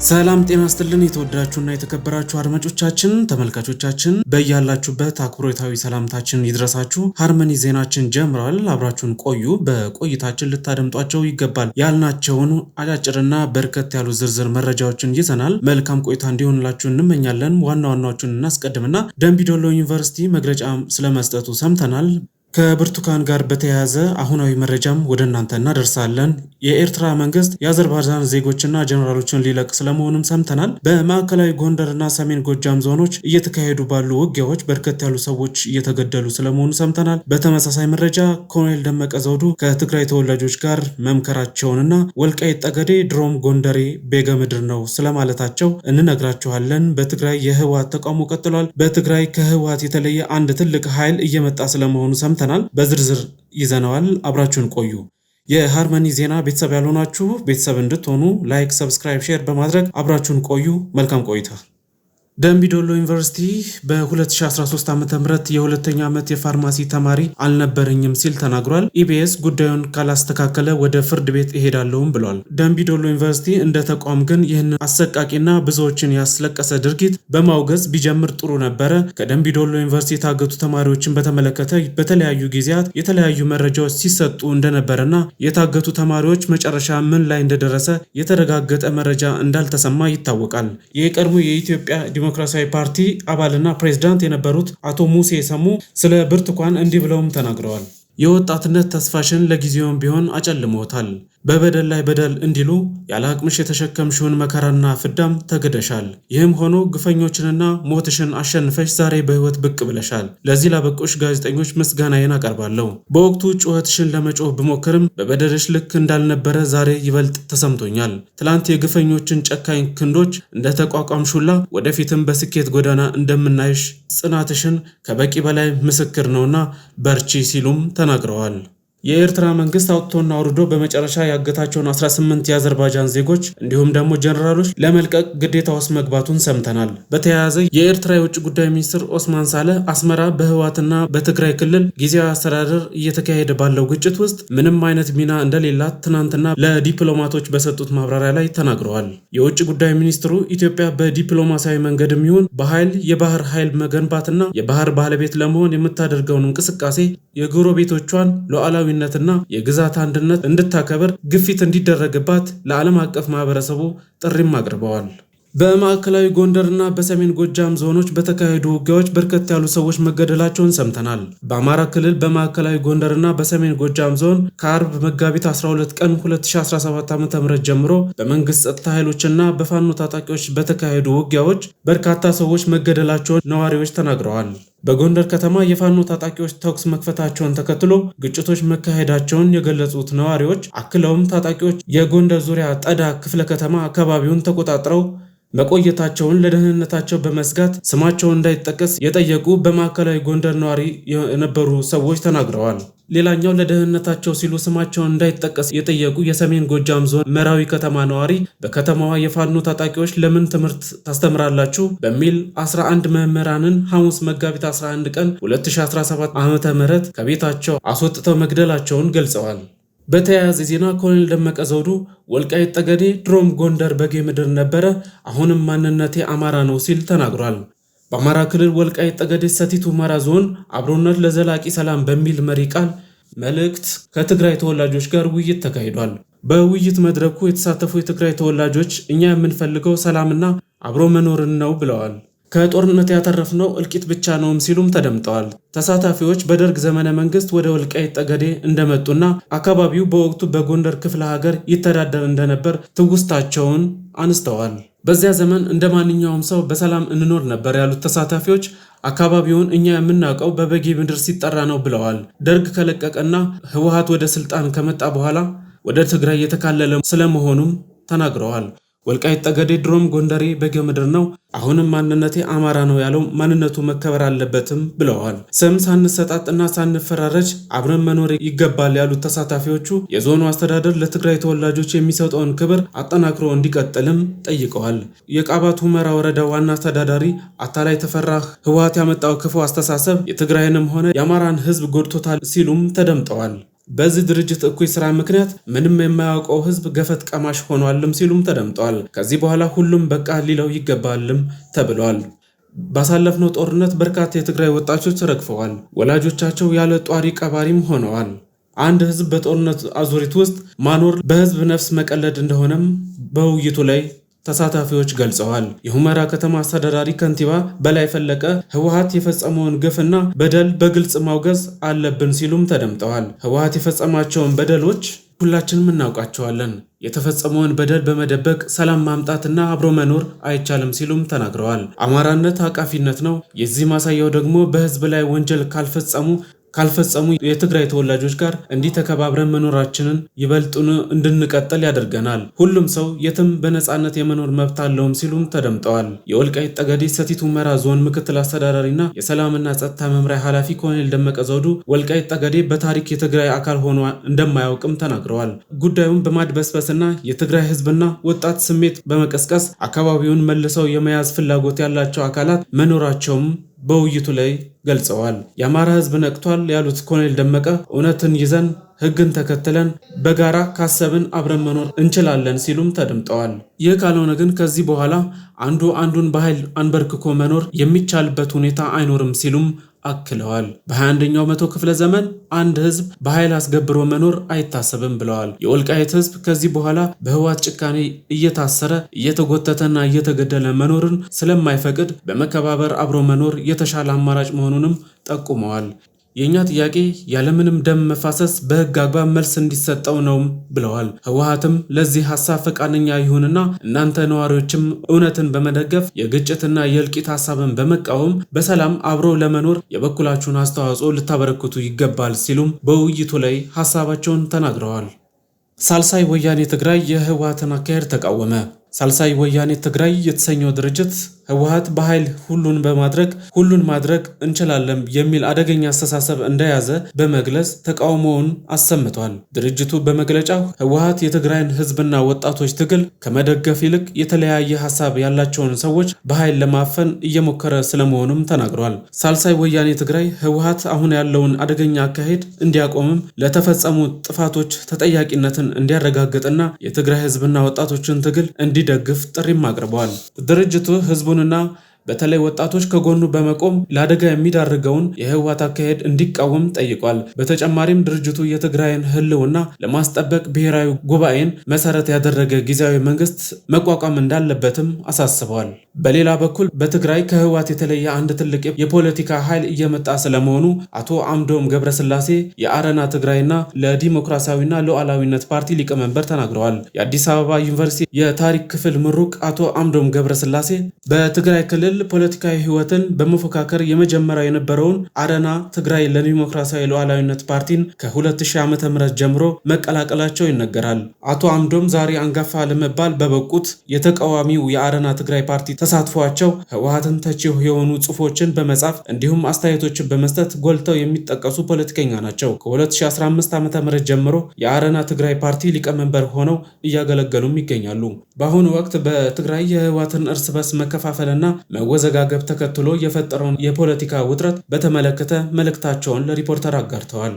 ሰላም ጤና ይስጥልን የተወደዳችሁና የተከበራችሁ አድማጮቻችን ተመልካቾቻችን በእያላችሁበት አክብሮታዊ ሰላምታችን ይድረሳችሁ። ሃርመኒ ዜናችን ጀምሯል። አብራችሁን ቆዩ። በቆይታችን ልታደምጧቸው ይገባል ያልናቸውን አጫጭርና በርከት ያሉ ዝርዝር መረጃዎችን ይዘናል። መልካም ቆይታ እንዲሆንላችሁ እንመኛለን። ዋና ዋናዎቹን እናስቀድምና ደምቢዶሎ ዩኒቨርሲቲ መግለጫ ስለመስጠቱ ሰምተናል። ከብርቱካን ጋር በተያያዘ አሁናዊ መረጃም ወደ እናንተ እናደርሳለን። የኤርትራ መንግስት የአዘርባይጃን ዜጎችና ጀነራሎችን ሊለቅ ስለመሆኑም ሰምተናል። በማዕከላዊ ጎንደርና ሰሜን ጎጃም ዞኖች እየተካሄዱ ባሉ ውጊያዎች በርከት ያሉ ሰዎች እየተገደሉ ስለመሆኑ ሰምተናል። በተመሳሳይ መረጃ ኮሎኔል ደመቀ ዘውዱ ከትግራይ ተወላጆች ጋር መምከራቸውንና ወልቃይት ጠገዴ ድሮም ጎንደሬ ቤገ ምድር ነው ስለማለታቸው እንነግራችኋለን። በትግራይ የህወሓት ተቃውሞ ቀጥሏል። በትግራይ ከህወሓት የተለየ አንድ ትልቅ ኃይል እየመጣ ስለመሆኑ ሰምተናል። በዝርዝር ይዘነዋል። አብራችሁን ቆዩ። የሃርመኒ ዜና ቤተሰብ ያልሆናችሁ ቤተሰብ እንድትሆኑ ላይክ፣ ሰብስክራይብ፣ ሼር በማድረግ አብራችሁን ቆዩ። መልካም ቆይታ። ደምቢዶሎ ዩኒቨርሲቲ በ2013 ዓ.ም የሁለተኛ ዓመት የፋርማሲ ተማሪ አልነበረኝም ሲል ተናግሯል። ኢቢኤስ ጉዳዩን ካላስተካከለ ወደ ፍርድ ቤት እሄዳለሁም ብሏል። ደምቢዶሎ ዩኒቨርሲቲ እንደ ተቋም ግን ይህንን አሰቃቂና ብዙዎችን ያስለቀሰ ድርጊት በማውገዝ ቢጀምር ጥሩ ነበረ። ከደምቢዶሎ ዩኒቨርሲቲ የታገቱ ተማሪዎችን በተመለከተ በተለያዩ ጊዜያት የተለያዩ መረጃዎች ሲሰጡ እንደነበረና የታገቱ ተማሪዎች መጨረሻ ምን ላይ እንደደረሰ የተረጋገጠ መረጃ እንዳልተሰማ ይታወቃል። የቀድሞ የኢትዮጵያ ዲሞክራሲያዊ ፓርቲ አባልና ፕሬዝዳንት የነበሩት አቶ ሙሴ ሰሙ ስለ ብርቱካን እንዲህ ብለውም ተናግረዋል። የወጣትነት ተስፋሽን ለጊዜውም ቢሆን አጨልሞታል። በበደል ላይ በደል እንዲሉ ያለ አቅምሽ የተሸከምሽውን መከራና ፍዳም ተገደሻል። ይህም ሆኖ ግፈኞችንና ሞትሽን አሸንፈሽ ዛሬ በህይወት ብቅ ብለሻል። ለዚህ ላበቁሽ ጋዜጠኞች ምስጋናዬን አቀርባለሁ። በወቅቱ ጩኸትሽን ለመጮህ ብሞክርም በበደልሽ ልክ እንዳልነበረ ዛሬ ይበልጥ ተሰምቶኛል። ትላንት የግፈኞችን ጨካኝ ክንዶች እንደተቋቋምሹላ ወደፊትም በስኬት ጎዳና እንደምናይሽ ጽናትሽን ከበቂ በላይ ምስክር ነውና በርቺ ሲሉም ተናግረዋል። የኤርትራ መንግስት አውጥቶና አውርዶ በመጨረሻ ያገታቸውን 18 የአዘርባይጃን ዜጎች እንዲሁም ደግሞ ጀነራሎች ለመልቀቅ ግዴታ ውስጥ መግባቱን ሰምተናል። በተያያዘ የኤርትራ የውጭ ጉዳይ ሚኒስትር ኦስማን ሳለህ አስመራ በህወሓትና በትግራይ ክልል ጊዜያዊ አስተዳደር እየተካሄደ ባለው ግጭት ውስጥ ምንም አይነት ሚና እንደሌላት ትናንትና ለዲፕሎማቶች በሰጡት ማብራሪያ ላይ ተናግረዋል። የውጭ ጉዳይ ሚኒስትሩ ኢትዮጵያ በዲፕሎማሲያዊ መንገድም ይሁን በኃይል የባህር ኃይል መገንባትና የባህር ባለቤት ለመሆን የምታደርገውን እንቅስቃሴ የጎረቤቶቿን ሉዓላዊ ነትና የግዛት አንድነት እንድታከብር ግፊት እንዲደረግባት ለዓለም አቀፍ ማህበረሰቡ ጥሪም አቅርበዋል። በማዕከላዊ ጎንደርና በሰሜን ጎጃም ዞኖች በተካሄዱ ውጊያዎች በርከት ያሉ ሰዎች መገደላቸውን ሰምተናል። በአማራ ክልል በማዕከላዊ ጎንደርና በሰሜን ጎጃም ዞን ከአርብ መጋቢት 12 ቀን 2017 ዓ.ም ጀምሮ በመንግስት ጸጥታ ኃይሎችና በፋኖ ታጣቂዎች በተካሄዱ ውጊያዎች በርካታ ሰዎች መገደላቸውን ነዋሪዎች ተናግረዋል። በጎንደር ከተማ የፋኖ ታጣቂዎች ተኩስ መክፈታቸውን ተከትሎ ግጭቶች መካሄዳቸውን የገለጹት ነዋሪዎች አክለውም ታጣቂዎች የጎንደር ዙሪያ ጠዳ ክፍለ ከተማ አካባቢውን ተቆጣጥረው መቆየታቸውን ለደህንነታቸው በመስጋት ስማቸው እንዳይጠቀስ የጠየቁ በማዕከላዊ ጎንደር ነዋሪ የነበሩ ሰዎች ተናግረዋል። ሌላኛው ለደህንነታቸው ሲሉ ስማቸውን እንዳይጠቀስ የጠየቁ የሰሜን ጎጃም ዞን መራዊ ከተማ ነዋሪ በከተማዋ የፋኖ ታጣቂዎች ለምን ትምህርት ታስተምራላችሁ በሚል 11 መምህራንን ሐሙስ መጋቢት 11 ቀን 2017 ዓ.ም ከቤታቸው አስወጥተው መግደላቸውን ገልጸዋል። በተያያዘ ዜና ኮሎኔል ደመቀ ዘውዱ ወልቃይት ጠገዴ ድሮም ጎንደር በጌ ምድር ነበረ፣ አሁንም ማንነቴ አማራ ነው ሲል ተናግሯል። በአማራ ክልል ወልቃይት ጠገዴ ሰቲት ሁመራ ዞን አብሮነት ለዘላቂ ሰላም በሚል መሪ ቃል መልእክት ከትግራይ ተወላጆች ጋር ውይይት ተካሂዷል። በውይይት መድረኩ የተሳተፉ የትግራይ ተወላጆች እኛ የምንፈልገው ሰላምና አብሮ መኖርን ነው ብለዋል። ከጦርነት ያተረፍነው እልቂት ብቻ ነውም ሲሉም ተደምጠዋል። ተሳታፊዎች በደርግ ዘመነ መንግስት ወደ ወልቃይት ጠገዴ እንደመጡና አካባቢው በወቅቱ በጎንደር ክፍለ ሀገር ይተዳደር እንደነበር ትውስታቸውን አንስተዋል። በዚያ ዘመን እንደ ማንኛውም ሰው በሰላም እንኖር ነበር ያሉት ተሳታፊዎች አካባቢውን እኛ የምናውቀው በበጌ ምድር ሲጠራ ነው ብለዋል። ደርግ ከለቀቀና ህወሓት ወደ ስልጣን ከመጣ በኋላ ወደ ትግራይ የተካለለ ስለመሆኑም ተናግረዋል። ወልቃይት ጠገዴ ድሮም ጎንደሬ በጌ ምድር ነው፣ አሁንም ማንነቴ አማራ ነው ያለው ማንነቱ መከበር አለበትም ብለዋል። ስም ሳንሰጣጥና ሳንፈራረጅ አብረን መኖር ይገባል ያሉት ተሳታፊዎቹ የዞኑ አስተዳደር ለትግራይ ተወላጆች የሚሰጠውን ክብር አጠናክሮ እንዲቀጥልም ጠይቀዋል። የቃባት ሁመራ ወረዳ ዋና አስተዳዳሪ አታላይ ተፈራ ህወሓት ያመጣው ክፉ አስተሳሰብ የትግራይንም ሆነ የአማራን ህዝብ ጎድቶታል ሲሉም ተደምጠዋል። በዚህ ድርጅት እኩይ ስራ ምክንያት ምንም የማያውቀው ህዝብ ገፈት ቀማሽ ሆኗልም ሲሉም ተደምጠዋል። ከዚህ በኋላ ሁሉም በቃ ሊለው ይገባልም ተብሏል። ባሳለፍነው ጦርነት በርካታ የትግራይ ወጣቶች ረግፈዋል። ወላጆቻቸው ያለ ጧሪ ቀባሪም ሆነዋል። አንድ ህዝብ በጦርነት አዙሪት ውስጥ ማኖር በህዝብ ነፍስ መቀለድ እንደሆነም በውይይቱ ላይ ተሳታፊዎች ገልጸዋል። የሁመራ ከተማ አስተዳዳሪ ከንቲባ በላይ ፈለቀ ህወሓት የፈጸመውን ግፍና በደል በግልጽ ማውገዝ አለብን ሲሉም ተደምጠዋል። ህወሓት የፈጸማቸውን በደሎች ሁላችንም እናውቃቸዋለን። የተፈጸመውን በደል በመደበቅ ሰላም ማምጣትና አብሮ መኖር አይቻልም ሲሉም ተናግረዋል። አማራነት አቃፊነት ነው። የዚህ ማሳያው ደግሞ በህዝብ ላይ ወንጀል ካልፈጸሙ የትግራይ ተወላጆች ጋር እንዲህ ተከባብረን መኖራችንን ይበልጡን እንድንቀጥል ያደርገናል። ሁሉም ሰው የትም በነፃነት የመኖር መብት አለውም ሲሉም ተደምጠዋል። የወልቃይት ጠገዴ ሰቲት ሁመራ ዞን ምክትል አስተዳዳሪና የሰላምና ጸጥታ መምሪያ ኃላፊ ኮሎኔል ደመቀ ዘውዱ ወልቃይት ጠገዴ በታሪክ የትግራይ አካል ሆኖ እንደማያውቅም ተናግረዋል። ጉዳዩን በማድበስበስና የትግራይ ህዝብና ወጣት ስሜት በመቀስቀስ አካባቢውን መልሰው የመያዝ ፍላጎት ያላቸው አካላት መኖራቸውም በውይይቱ ላይ ገልጸዋል። የአማራ ህዝብ ነቅቷል ያሉት ኮሎኔል ደመቀ እውነትን ይዘን ህግን ተከትለን በጋራ ካሰብን አብረን መኖር እንችላለን ሲሉም ተደምጠዋል። ይህ ካልሆነ ግን ከዚህ በኋላ አንዱ አንዱን በኃይል አንበርክኮ መኖር የሚቻልበት ሁኔታ አይኖርም ሲሉም አክለዋል። በ21ኛው መቶ ክፍለ ዘመን አንድ ህዝብ በኃይል አስገብሮ መኖር አይታሰብም ብለዋል። የወልቃይት ህዝብ ከዚህ በኋላ በህወሓት ጭካኔ እየታሰረ እየተጎተተና እየተገደለ መኖርን ስለማይፈቅድ በመከባበር አብሮ መኖር የተሻለ አማራጭ መሆኑንም ጠቁመዋል። የኛ ጥያቄ ያለምንም ደም መፋሰስ በህግ አግባብ መልስ እንዲሰጠው ነው ብለዋል። ህወሓትም ለዚህ ሐሳብ ፈቃደኛ ይሁንና እናንተ ነዋሪዎችም እውነትን በመደገፍ የግጭትና የእልቂት ሐሳብን በመቃወም በሰላም አብሮ ለመኖር የበኩላችሁን አስተዋጽኦ ልታበረክቱ ይገባል ሲሉም በውይይቱ ላይ ሐሳባቸውን ተናግረዋል። ሳልሳይ ወያኔ ትግራይ የህወሓትን አካሄድ ተቃወመ። ሳልሳይ ወያኔ ትግራይ የተሰኘው ድርጅት ህወሓት በኃይል ሁሉን ማድረግ እንችላለን የሚል አደገኛ አስተሳሰብ እንደያዘ በመግለጽ ተቃውሞውን አሰምቷል። ድርጅቱ በመግለጫው ህወሓት የትግራይን ህዝብና ወጣቶች ትግል ከመደገፍ ይልቅ የተለያየ ሐሳብ ያላቸውን ሰዎች በኃይል ለማፈን እየሞከረ ስለመሆኑም ተናግሯል። ሳልሳይ ወያኔ ትግራይ ህወሓት አሁን ያለውን አደገኛ አካሄድ እንዲያቆምም ለተፈጸሙ ጥፋቶች ተጠያቂነትን እንዲያረጋግጥና የትግራይ ህዝብና ወጣቶችን ትግል እንዲደግፍ ጥሪም አቅርበዋል። ድርጅቱ ህዝቡንና በተለይ ወጣቶች ከጎኑ በመቆም ለአደጋ የሚዳርገውን የህወሓት አካሄድ እንዲቃወም ጠይቋል። በተጨማሪም ድርጅቱ የትግራይን ህልውና ለማስጠበቅ ብሔራዊ ጉባኤን መሰረት ያደረገ ጊዜያዊ መንግስት መቋቋም እንዳለበትም አሳስበዋል። በሌላ በኩል በትግራይ ከህወሓት የተለየ አንድ ትልቅ የፖለቲካ ኃይል እየመጣ ስለመሆኑ አቶ አምዶም ገብረስላሴ የአረና ትግራይና ለዲሞክራሲያዊና ሉዓላዊነት ፓርቲ ሊቀመንበር ተናግረዋል። የአዲስ አበባ ዩኒቨርሲቲ የታሪክ ክፍል ምሩቅ አቶ አምዶም ገብረስላሴ በትግራይ ክልል ፖለቲካዊ ህይወትን በመፎካከር የመጀመሪያው የነበረውን አረና ትግራይ ለዲሞክራሲያዊ ሉዓላዊነት ፓርቲን ከ2000 ዓ.ም ጀምሮ መቀላቀላቸው ይነገራል። አቶ አምዶም ዛሬ አንጋፋ ለመባል በበቁት የተቃዋሚው የአረና ትግራይ ፓርቲ ተሳትፏቸው ህወሓትን ተቺ የሆኑ ጽሑፎችን በመጻፍ እንዲሁም አስተያየቶችን በመስጠት ጎልተው የሚጠቀሱ ፖለቲከኛ ናቸው። ከ2015 ዓ.ም ጀምሮ የአረና ትግራይ ፓርቲ ሊቀመንበር ሆነው እያገለገሉም ይገኛሉ። በአሁኑ ወቅት በትግራይ የህወሓትን እርስ በርስ መከፋፈልና መወዘጋገብ ተከትሎ የፈጠረውን የፖለቲካ ውጥረት በተመለከተ መልእክታቸውን ለሪፖርተር አጋርተዋል።